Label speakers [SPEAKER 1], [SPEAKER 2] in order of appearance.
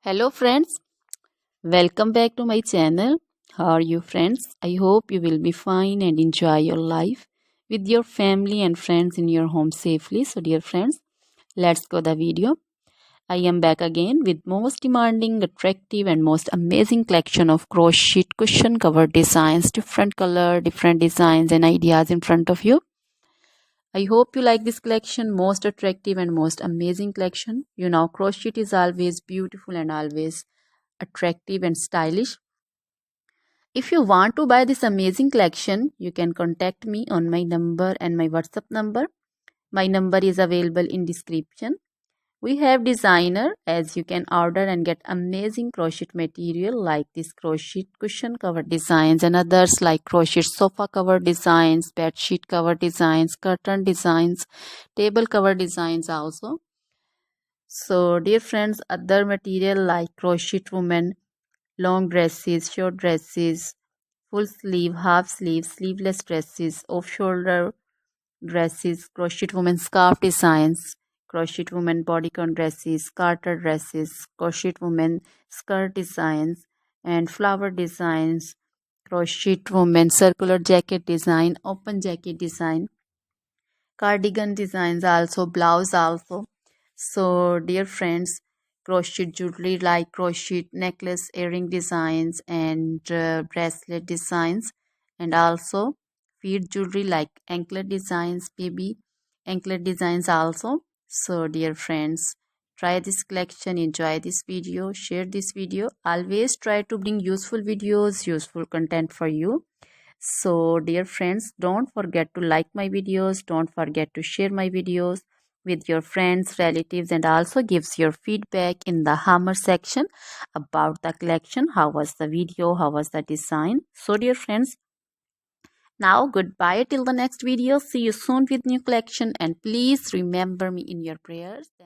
[SPEAKER 1] Hello friends, welcome back to my channel. How are you friends? I hope you will be fine and enjoy your life with your family and friends in your home safely. So dear friends, let's go the video. I am back again with most demanding, attractive and most amazing collection of crochet cushion cover designs, different color, different designs and ideas in front of you. I hope you like this collection, most attractive and most amazing collection. You know, crochet is always beautiful and always attractive and stylish. If you want to buy this amazing collection, you can contact me on my number and my WhatsApp number. My number is available in description. We have designer as you can order and get amazing crochet material like this crochet cushion cover designs and others like crochet sofa cover designs, bed sheet cover designs, curtain designs, table cover designs also. So dear friends, other material like crochet women, long dresses, short dresses, full sleeve, half sleeve, sleeveless dresses, off shoulder dresses, crochet women scarf designs, crochet women bodycon dresses, garter dresses, crochet women skirt designs, and flower designs, crochet women circular jacket design, open jacket design, cardigan designs also, blouse also. So dear friends, crochet jewelry like crochet necklace, earring designs and bracelet designs, and also feet jewelry like anklet designs, baby anklet designs also. So dear friends, try this collection, enjoy this video, share this video. Always try to bring useful videos, useful content for you. So dear friends, don't forget to like my videos, don't forget to share my videos with your friends, relatives, and also gives your feedback in the hammer section about the collection. How was the video? How was the design? So dear friends, now goodbye till the next video. See you soon with new collection and please remember me in your prayers.